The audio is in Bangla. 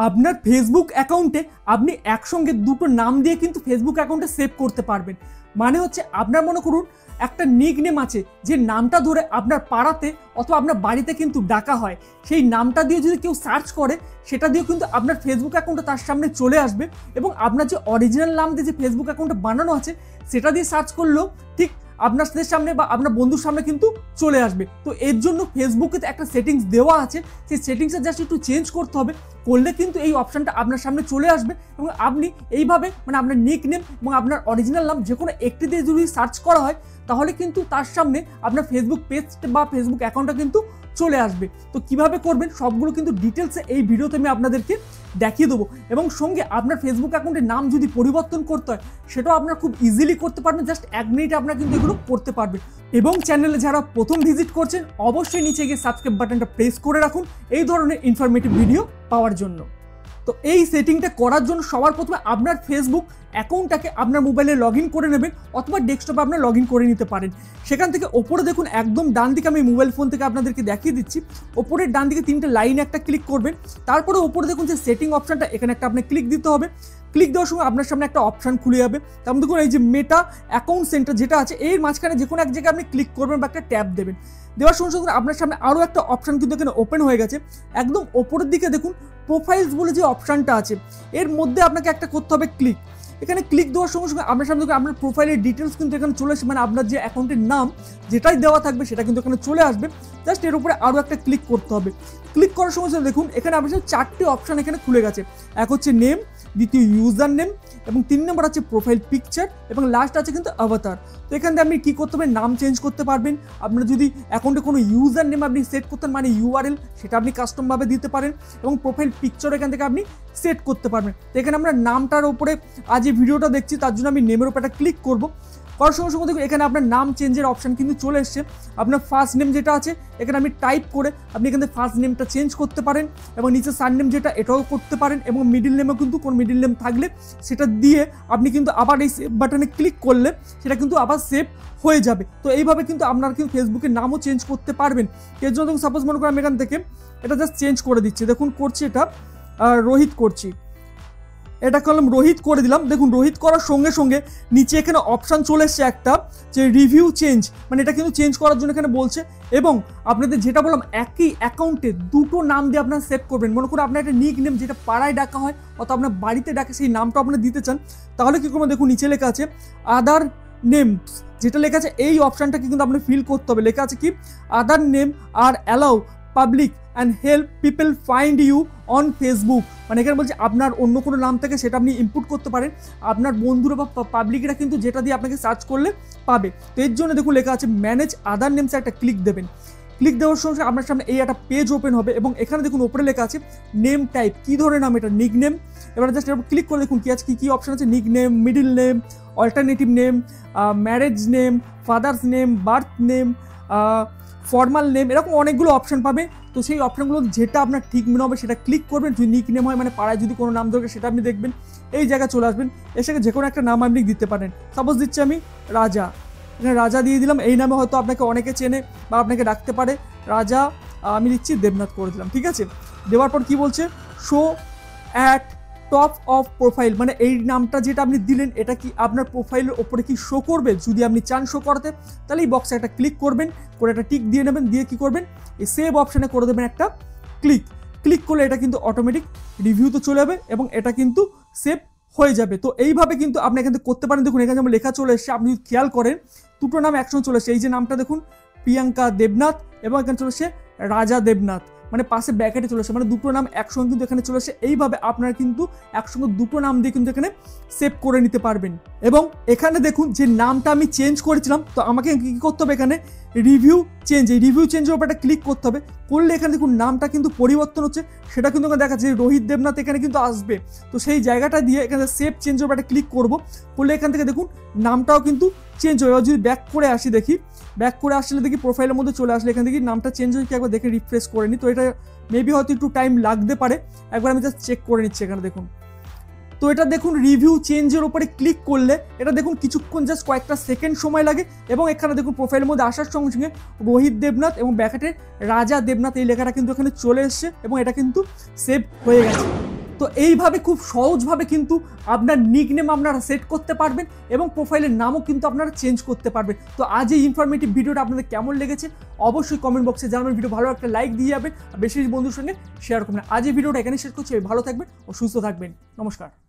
আপনার ফেসবুক অ্যাকাউন্টে আপনি একসঙ্গে দুটো নাম দিয়ে কিন্তু ফেসবুক অ্যাকাউন্টে সেভ করতে পারবেন। মানে হচ্ছে আপনার মনে করুন একটা নিকনেম আছে যে নামটা ধরে আপনার পাড়াতে অথবা আপনার বাড়িতে কিন্তু ডাকা হয়, সেই নামটা দিয়ে যদি কেউ সার্চ করে সেটা দিয়ে কিন্তু আপনার ফেসবুক অ্যাকাউন্টটা তার সামনে চলে আসবে এবং আপনার যে অরিজিনাল নাম দিয়ে যে ফেসবুক অ্যাকাউন্টটা বানানো আছে সেটা দিয়ে সার্চ করলেও ঠিক আপনার সামনে বা আপনার বন্ধুর সামনে কিন্তু চলে আসবে। তো এর জন্য ফেসবুকে একটা সেটিংস দেওয়া আছে, সেই সেটিংসে জাস্ট একটু চেঞ্জ করতে হবে, করলে কিন্তু এই অপশানটা আপনার সামনে চলে আসবে এবং আপনি এইভাবে মানে আপনার নিকনেম এবং আপনার অরিজিনাল নাম যে কোনো একটি দিয়ে যদি সার্চ করা হয় তাহলে কিন্তু তার সামনে আপনার ফেসবুক পেজ বা ফেসবুক অ্যাকাউন্টটা কিন্তু চলে আসবে। তো কিভাবে করবেন সবগুলো কিন্তু ডিটেলসে এই ভিডিওতে আমি আপনাদেরকে দেখিয়ে দেবো এবং সঙ্গে আপনার ফেসবুক অ্যাকাউন্টের নাম যদি পরিবর্তন করতে হয় সেটাও আপনারা খুব ইজিলি করতে পারবেন, জাস্ট 1 মিনিটে আপনারা কিন্তু এগুলো করতে পারবেন। এবং চ্যানেলে যারা প্রথম ভিজিট করছেন অবশ্যই নিচে গিয়ে সাবস্ক্রাইব বাটনটা প্রেস করে রাখুন এই ধরনের ইনফরমেটিভ ভিডিও পাওয়ার জন্য। তো এই সেটিংটা করার জন্য সবার প্রথমে আপনার ফেসবুক অ্যাকাউন্টটাকে আপনার মোবাইলে লগ ইন করে নেবেন অথবা ডেস্কটপে আপনার লগ ইন করে নিতে পারেন। সেখান থেকে ওপরে দেখুন একদম ডান দিকে আমি মোবাইল ফোন থেকে আপনাদেরকে দেখিয়ে দিচ্ছি, ওপরের ডান দিকে 3টে লাইন একটা ক্লিক করবেন, তারপরে ওপরে দেখুন যে সেটিং অপশানটা এখানে একটা আপনি ক্লিক দিতে হবে। ক্লিক দেওয়ার সময় আপনার সামনে একটা অপশান খুলে যাবে, তারপর দেখুন এই যে মেটা অ্যাকাউন্ট সেন্টার যেটা আছে এর মাঝখানে যে কোনো এক জায়গায় আপনি ক্লিক করবেন বা একটা ট্যাব দেবেন। দেওয়ার সঙ্গে সঙ্গে আপনার সামনে আরও একটা অপশান কিন্তু এখানে ওপেন হয়ে গেছে। একদম ওপরের দিকে দেখুন প্রোফাইলস বলে যে অপশানটা আছে এর মধ্যে আপনাকে একটা করতে হবে ক্লিক। এখানে ক্লিক দেওয়ার সঙ্গে সঙ্গে আপনার সামনে আপনার প্রোফাইলের ডিটেলস কিন্তু এখানে চলে আসবে, মানে আপনার যে অ্যাকাউন্টের নাম যেটাই দেওয়া থাকবে সেটা কিন্তু এখানে চলে আসবে। জাস্ট এর উপরে আরও একটা ক্লিক করতে হবে। ক্লিক করার সময় দেখুন এখানে আপনার সাথে 4টে অপশান এখানে খুলে গেছে। এক হচ্ছে নেম, দ্বিতীয় ইউজার নেম এবং 3 নম্বর আছে প্রোফাইল পিকচার এবং লাস্ট আছে কিন্তু অ্যাভাতার। তো এখান থেকে আপনি কী করতে পারবেন, নাম চেঞ্জ করতে পারবেন। আপনার যদি অ্যাকাউন্টে কোনো ইউজার নেম আপনি সেট করতেন মানে ইউআরএল সেটা আপনি কাস্টমভাবে দিতে পারেন এবং প্রোফাইল পিকচার এখান থেকে আপনি সেট করতে পারবেন। তো এখানে আমরা নামটার উপরে আজ এই ভিডিওটা দেখছি তার জন্য আমি নেমের উপরে একটা ক্লিক করবো। করার সঙ্গে সঙ্গে দেখুন এখানে আপনার নাম চেঞ্জের অপশান কিন্তু চলে এসছে। আপনার ফার্স্ট নেম যেটা আছে এখানে আপনি টাইপ করে আপনি এখান থেকে ফার্স্ট নেমটা চেঞ্জ করতে পারেন এবং নিচে সারনেম যেটা এটাও করতে পারেন এবং মিডিল নেমেও কিন্তু কোনো মিডিল নেম থাকলে সেটা দিয়ে আপনি কিন্তু আবার এই সেভ বাটনে ক্লিক করলে সেটা কিন্তু আবার সেভ হয়ে যাবে। তো এইভাবে কিন্তু আপনার কিন্তু ফেসবুকের নামও চেঞ্জ করতে পারবেন। এর জন্য দেখুন সাপোজ মনে করেন আমি এখান থেকে এটা জাস্ট চেঞ্জ করে দিচ্ছি, দেখুন করছি এটা রোহিত করছি, এটা করলাম রোহিত করে দিলাম। দেখুন রোহিত করার সঙ্গে সঙ্গে নিচে এখানে অপশান চলে এসছে একটা যে রিভিউ চেঞ্জ, মানে এটা কিন্তু চেঞ্জ করার জন্য এখানে বলছে এবং আপনাদের যেটা বললাম একই অ্যাকাউন্টে দুটো নাম দিয়ে আপনারা সেভ করবেন। মনে করুন আপনার একটা নিক নেম যেটা পাড়ায় ডাকা হয় অথবা আপনার বাড়িতে ডাকে সেই নামটা আপনারা দিতে চান, তাহলে কী করবেন দেখুন নিচে লেখা আছে আদার নেমস, যেটা লেখা আছে এই অপশানটাকে কিন্তু আপনার ফিল করতে হবে। লেখা আছে কি আদার নেম আর allow public and help people find you on Facebook, মানে এখানে বলছে আপনার অন্য কোনো নাম থেকে সেটা আপনি ইনপুট করতে পারেন, আপনার বন্ধুরা বা পাবলিকরা কিন্তু যেটা দিয়ে আপনাকে সার্চ করলে পাবে। তো এর জন্য দেখুন লেখা আছে ম্যানেজ আদার নেমসে একটা ক্লিক দেবেন। ক্লিক দেওয়ার সঙ্গে আপনার সামনে এই একটা পেজ ওপেন হবে এবং এখানে দেখুন উপরে লেখা আছে নেম টাইপ, কী ধরনের নাম এটা নিক নেম। এবার জাস্ট এর ক্লিক করে দেখুন কী আছে কী অপশান আছে, nick name, middle name, alternative name, marriage name, father's name, birth name, formal name, এরকম অনেকগুলো অপশান পাবে। তো সেই অপশানগুলো যেটা আপনার ঠিক মনে হবে সেটা ক্লিক করবেন। যদি নিক নেম হয় মানে পাড়ায় যদি কোনো নাম দরকার সেটা আপনি দেখবেন, এই জায়গায় চলে আসবেন, এসে যে কোনো একটা নাম আপনি দিতে পারেন। সাপোজ দিচ্ছি আমি রাজা, এখানে রাজা দিয়ে দিলাম। এই নামে হয়তো আপনাকে অনেকে চেনে বা আপনাকে ডাকতে পারে রাজা, আমি দিচ্ছি দেবনাথ করে দিলাম, ঠিক আছে। দেওয়ার পর কি বলছে show at top of profile, মানে এই নামটা যেটা আপনি দিলেন এটা কি আপনার প্রোফাইলের ওপরে কি শো করবে। যদি আপনি চান শো করাতে তাহলে এই বক্সে একটা ক্লিক করবেন, করে একটা টিক দিয়ে নেবেন, দিয়ে কি করবেন এই সেভ অপশানে করে দেবেন একটা ক্লিক। ক্লিক করলে এটা কিন্তু অটোমেটিক রিভিউতে চলে যাবে এবং এটা কিন্তু সেভ হয়ে যাবে। তো এইভাবে কিন্তু আপনি এখান থেকে করতে পারেন। দেখুন এখানে যেমন লেখা চলে এসছে, আপনি যদি খেয়াল করেন দুটো নাম একসঙ্গে চলে এসছে, এই যে নামটা দেখুন প্রিয়াঙ্কা দেবনাথ এবং এখানে চলে এসছে রাজা দেবনাথ, মানে পাশে ব্যাকেটে চলে আসে, মানে দুটো নাম একসঙ্গে কিন্তু এখানে চলে আসে। এইভাবে আপনারা কিন্তু একসঙ্গে দুটো নাম দিয়ে কিন্তু এখানে সেভ করে নিতে পারবেন। এবং এখানে দেখুন যে নামটা আমি চেঞ্জ করেছিলাম, তো আমাকে কী করতে হবে এখানে রিভিউ চেঞ্জ, এই রিভিউ চেঞ্জের উপর একটা ক্লিক করতে হবে। করলে এখানে দেখুন নামটা কিন্তু পরিবর্তন হচ্ছে, সেটা কিন্তু এখানে দেখাচ্ছে রোহিত দেবনাথ এখানে কিন্তু আসবে। তো সেই জায়গাটা দিয়ে এখানে সেভ চেঞ্জের উপর একটা ক্লিক করবো, করলে এখান থেকে দেখুন নামটাও কিন্তু চেঞ্জ হয়ে যাবে। যদি ব্যাক করে আসি দেখি, ব্যাক করে আসলে দেখি প্রোফাইলের মধ্যে চলে আসলে এখান থেকে নামটা চেঞ্জ হয়ে কি একবার দেখে রিফ্রেশ করে নিই। তো এটা মেবি হয়তো একটু টাইম লাগতে পারে, একবার আমি জাস্ট চেক করে নিচ্ছি এখানে দেখুন। তো এটা দেখুন রিভিউ চেঞ্জের উপরে ক্লিক করলে এটা দেখুন কিছুক্ষণ জাস্ট কয়েকটা সেকেন্ড সময় লাগে এবং এখানে দেখুন প্রোফাইলের মধ্যে আসার সঙ্গে সঙ্গে রোহিত দেবনাথ এবং ব্যাকেটে রাজা দেবনাথ এই লেখাটা কিন্তু এখানে চলে এসছে এবং এটা কিন্তু সেভ হয়ে গেছে। তো এইভাবে খুব সহজভাবে কিন্তু আপনার নিকনেম আপনারা সেট করতে পারবেন এবং প্রোফাইলের নামও কিন্তু আপনারা চেঞ্জ করতে পারবেন। তো আজ এই ইনফরমেটিভ ভিডিওটা আপনাদের কেমন লেগেছে অবশ্যই কমেন্ট বক্সে জানাবেন। ভিডিও ভালো একটা লাইক দিয়ে যাবেন আর বেশি বন্ধুর সঙ্গে শেয়ার করবেন। আজ এই ভিডিওটা এখানে শেষ করছি। ভালো থাকবেন ও সুস্থ থাকবেন। নমস্কার।